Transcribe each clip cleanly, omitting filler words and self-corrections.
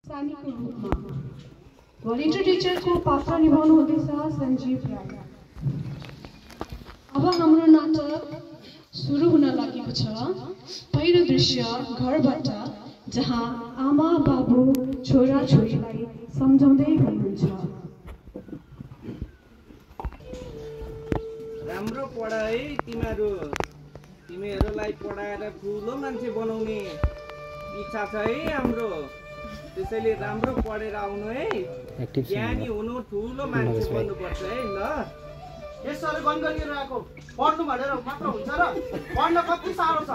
सानीको रूपमा भलिन्टियर टिचरको पात्र निभाउनु हुँदैछ सञ्जीव राई। अब हाम्रो नाटक सुरु हुन लागेको छ। पहिलो दृश्य घरबाट, जहाँ आमा बाबु छोरा छोरीलाई सम्झाउँदै हुनुहुन्छ। राम्रो पढा है तिमीहरूलाई पढाएर ठुलो मान्छे बनाउने इच्छा छ है हाम्रो। त्यसैले राम्रो पढेर आउनु है, ज्ञानी हुनु, ठुलो मान्छे बन्नुपर्छ है। ल यसरी गनगनिएर आएको पढ्नु भनेर मात्र हुन्छ र? पढ्न कति साह्रो छ।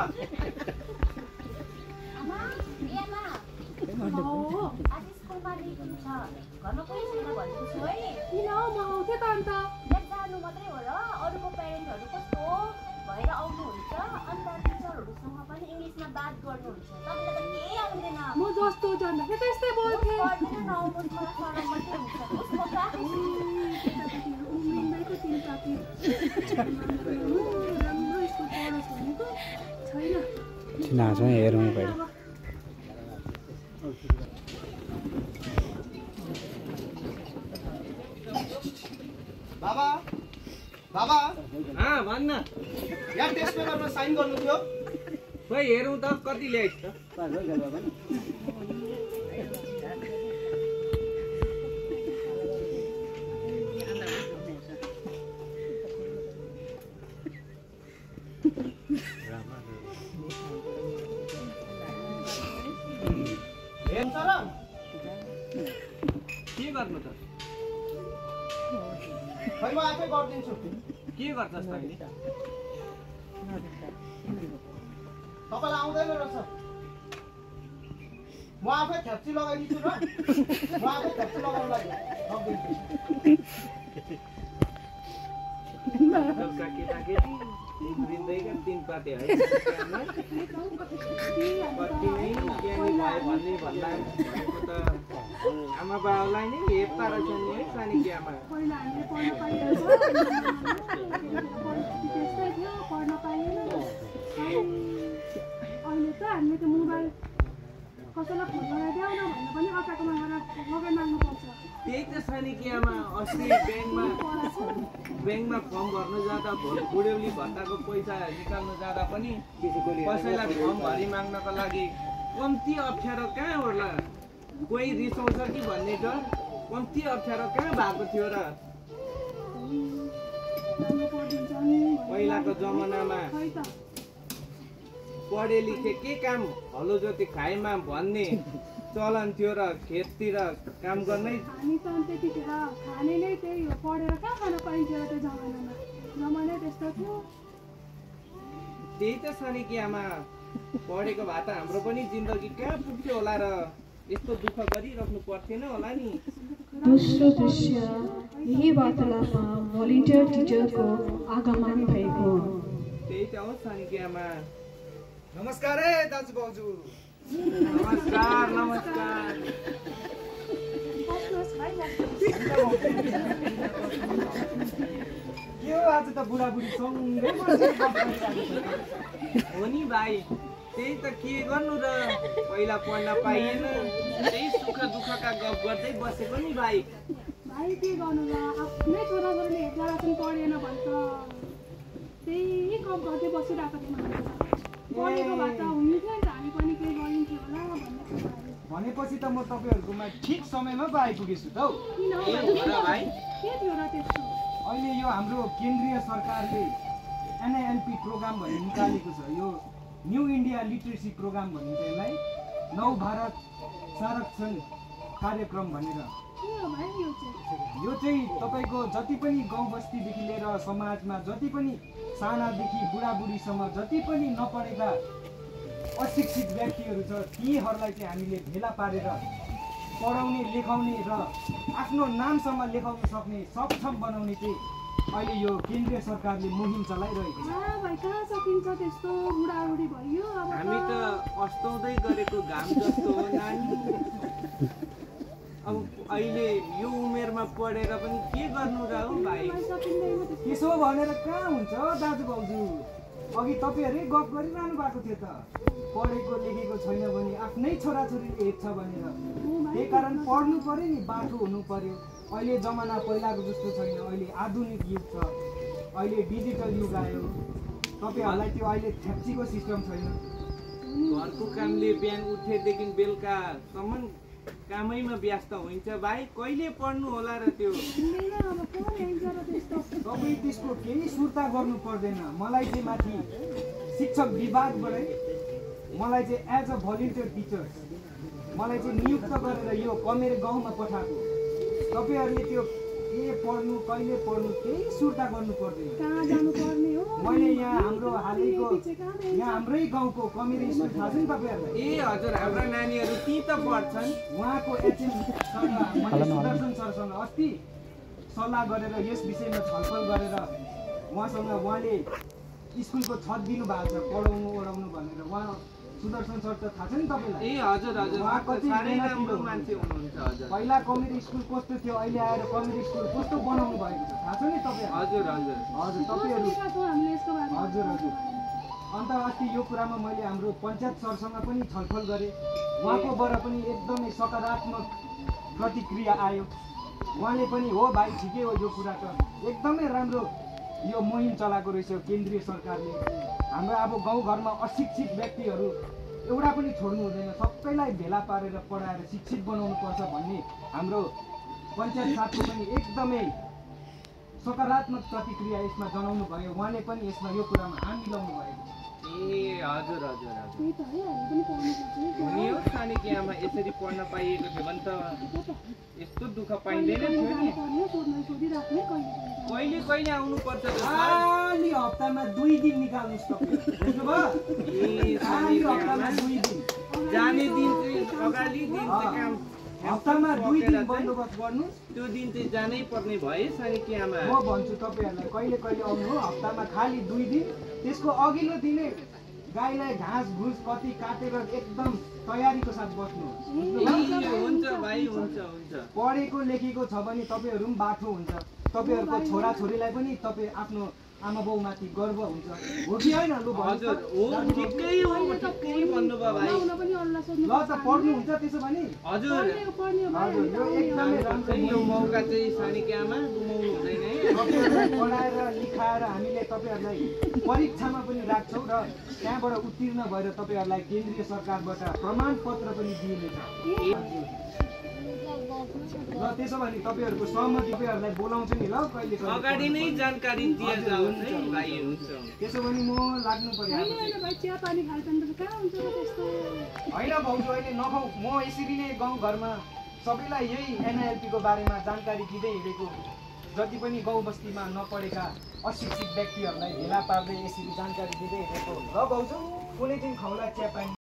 भएर आउनुहुन्छ अन्त टिचरहरुसँग पनि इंग्लिशमा बात गर्नुहुन्छ। तपाईलाई त केही आउँदैन। म जस्तो जान्न के त्यस्तै बोल्थे। पढ्दैन न आउनु छोरा छोरा मात्रै हुन्छ। उसको प्राक्टिस उम्रिँदैको तिन साथी राम्रो स्कुल पढोस् भनेको छैन। नाचौँ हेरौँ पहिला। बाबा बाबा भन्न यहाँ टेस्ट पेपरमा साइन गर्नु थियो। खोइ हेरौँ त कति ल्याइस् त। के गर्नु त? खै म आफै गरिदिन्छु। के गर्छस् तैँले? तपाईँलाई आउँदैन रहेछ। म आफै थ्याप्ची लगाइदिन्छु र म आफै थ्याप्ची लगाउनलाई केटाकेटी उम्रिँदैका तिन पाते है। कति नै ज्ञानी भयो भन्ने भन्दा भनेको त आमा बाउलाई नै हेप्ता रहेछ नि है सानी कि आमा। पहिला हामीले पढ्न पाइरहेछ। त्यस्तै थियो, पढ्न पाइएन। अहिले त हामीले त मोबाइल कसैलाई फोन लगाइदेऊ न भन्दा पनि अर्काकोमा गएर लगाइ माग्नुपर्छ। त्यही त सानी कि आमा। अस्ति ब्याङ्कमा फर्म भर्नु जाँदा बुढ्यौली भत्ताको पैसा निकाल्नु जाँदा पनि कसैलाई फर्म भरि माग्नको लागि कम्ती अप्ठ्यारो कहाँ होला, कोही रिसाउँछ कि भन्ने डर कम्ती अप्ठ्यारो कहाँ भएको थियो र? पहिलाको जमानामा पढे लेखे के काम हलो जोते खाएमा भन्ने चलन थियो र खेततिर काम गर्नै। हामी त त्यतिखेर खाने नै त्यही हो, पढेर कहाँ खान पाइन्थ्यो त्यो जमानामा। जमानै त्यस्तो थियो। त्यही त सानी कि आमा। पढेको भए त हाम्रो पनि जिन्दगी कहाँ पुग्थ्यो होला र? यस्तो दुःख गरिराख्नु पर्थेन होला नि। दोस्रो दृश्य यही वार्तालापमा भलिन्टियर टिचरको आगमन भएको। त्यही त हो सानी कि आमा। नमस्कार है दाजु बाउजू। नमस्कार नमस्कार। के हो आज त बुढाबुढी सँगै हो नि भाइ। त्यही त के गर्नु र, पहिला पढ्न पाइएन, त्यही सुख दुःखका गफ गर्दै बसेको नि भाइ। भाइ के गर्नु र, आफ्नै छोराछोरीले हेर्दा पनि पढेन भन्छ। त्यही गफ गर्दै बसिरहेको थियौँ। पढेको भए त हुन्थ्यो नि त, हामी पनि केही गरिन्थ्यो होला भन्ने। भनेपछि त म तपाईँहरूकोमा ठिक समयमा पो आइपुगेछु त हौ। किन हौ के थियो र त्यस्तो? अहिले यो हाम्रो केन्द्रीय सरकारले एनआइएलपी प्रोग्राम भन्ने निकालेको छ। यो न्यू इन्डिया लिटरेसी प्रोग्राम भनिन्छ यसलाई। नव भारत संरक्षण कार्यक्रम भनेर। यो चाहिँ तपाईँको जति पनि गाउँ बस्तीदेखि लिएर समाजमा जति पनि सानादेखि बुढाबुढीसम्म जति पनि नपढेका अशिक्षित व्यक्तिहरू छ, तीहरूलाई चाहिँ हामीले भेला पारेर पढाउने, लेखाउने र आफ्नो नामसम्म लेखाउन सक्ने सक्षम बनाउने चाहिँ अहिले यो केन्द्रीय सरकारले मुहिम चलाइरहेको छ। भाइ कहाँ सकिन्छ त्यस्तो, बुढाबुढी भयो। हामी त अस्ताउँदै गरेको घाम जस्तो हो नानी। अब अहिले यो उमेरमा पढेर पनि के गर्नु र हो भाइ? त्यसो भनेर कहाँ हुन्छ दाजु भाउजू? अघि तपाईँहरूले गफ गरिरहनु भएको थियो त, पढेको लेखेको छैन भने आफ्नै छोराछोरीले हेर्छ भनेर। त्यही कारण पढ्नु पर्यो नि, बाठो हुनु पर्यो। अहिले जमाना पहिलाको जस्तो छैन, अहिले आधुनिक युग छ, अहिले डिजिटल युग आयो। तपाईँहरूलाई त्यो अहिले थ्याप्सीको सिस्टम छैन। घरको कामले बिहान उठेदेखि बेलुकासम्म कामैमा व्यस्त हुन्छ भाइ, कहिले पढ्नु होला र त्यो तपाईँ त्यसको केही सुर्ता गर्नु पर्दैन। मलाई चाहिँ माथि शिक्षक विभागबाटै मलाई चाहिँ एज अ भलिन्टियर टिचर मलाई चाहिँ नियुक्त गरेर यो कमेर गाउँमा पठाएको। तपाईँहरूले त्यो के पढ्नु कहिले पढ्नु केही सुर्ता गर्नु पर्दैन। मैले यहाँ हाम्रो हालैको यहाँ हाम्रै गाउँको कमेर स्कुल थाहा छ नि तपाईँहरूलाई? ए हजुर, हाम्रा नानीहरू ती त पढ्छन्। उहाँको एचएम सर मैले सुदर्शन सरसँग अस्ति सल्लाह गरेर यस विषयमा छलफल गरेर उहाँले स्कुलको छत दिनुभएको छ पढाउनु ओढाउनु भनेर। उहाँ सुदर्शन सर त थाहा छ नि तपाईँलाई? ए हजुर हजुर, उहाँ कति साह्रै राम्रो मान्छे हुनुहुन्छ हजुर। पहिला कमेर स्कुल कस्तो थियो, अहिले आएर कमेर स्कुल कस्तो बनाउनु भएको छ थाहा छ नि तपाईँ? हजुर हजुर हजुर तपाईँहरू हजुर हजुर। अन्त अस्ति यो कुरामा मैले हाम्रो पञ्चायत सरसँग पनि छलफल गरेँ। उहाँकोबाट पनि एकदमै सकारात्मक प्रतिक्रिया आयो। उहाँले पनि हो भाइ ठिकै हो, यो कुरा त एकदमै राम्रो यो मुहिम चलाएको रहेछ केन्द्रीय सरकारले। हाम्रो अब गाउँघरमा अशिक्षित व्यक्तिहरू एउटा पनि छोड्नु हुँदैन, सबैलाई भेला पारेर पढाएर शिक्षित बनाउनु पर्छ भन्ने हाम्रो पञ्चायत साथीले पनि एकदमै सकारात्मक प्रतिक्रिया यसमा जनाउनु भयो। उहाँले पनि यसमा यो कुरामा हात मिलाउनु भएको छ। ए हजुर हजुर हजुर, हुने हो सानी कि आमा यसरी पढ्न पाइएको थियो भने त यस्तो दुःख पाइँदैन थियो नि। कहिले कहिले आउनुपर्छ खाली हप्तामा 2 दिन निकाल्नुहोस् तपाईँ, बुझ्नुभयो? खाली हप्तामा 2 दिन, जाने दिन चाहिँ अगाडि दिन चाहिँ काम हप्तामा 2 दिन बन्दोबस्त गर्नुहोस्। त्यो दिन चाहिँ जानै पर्ने भयो सानी कि आमा। म भन्छु तपाईँहरूलाई कहिले कहिले आउनु हो, हप्तामा खालि 2 दिन। त्यसको अघिल्लो दिनै गाईलाई घाँस घुस कति काटेर एकदम तयारीको साथ बस्नु। हुन्छ भाइ, हुन्छ हुन्छ। पढेको लेखेको छ भने तपाईँहरू पनि बाठो हुन्छ, तपाईँहरूको छोराछोरीलाई पनि तपाईँ आफ्नो आमा बाउमाथि गर्व हुन्छ, हो कि होइन? लु हजुर हो, ठिकै हो, ठिकै भन्नुभयो भाइ। ल त पढ्नुहुन्छ त्यसो भने? हजुर हजुर, यो एकदमै राम्रो यो मौका चाहिँ सानी कि आमा गुमाउनु हुँदैन है। तपाईँहरूलाई पढाएर लेखाएर हामीले तपाईँहरूलाई परीक्षामा पनि राख्छौँ र त्यहाँबाट उत्तीर्ण भएर तपाईँहरूलाई केन्द्रीय सरकारबाट प्रमाणपत्र पनि दिइनेछ। ल त्यसो भने तपाईँहरूको सहमति तपाईँहरूलाई बोलाउँछु नि ल कहिले अगाडि नै जानकारी दिए जाओस् है भाइ। हुन्छ, त्यसो भने म लाग्नु पर्यो। होइन भाउजू अहिले नखाऊ, म यसरी नै गाउँघरमा सबैलाई यही एनआइएलपीको बारेमा जानकारी दिँदै हिँडेको। जति पनि गाउँ बस्तीमा नपढेका अशिक्षित व्यक्तिहरूलाई भेला पार्दै यसरी जानकारी दिँदै हिँडेको। ल भाउजू कुनै दिन खाउला चिया पानी।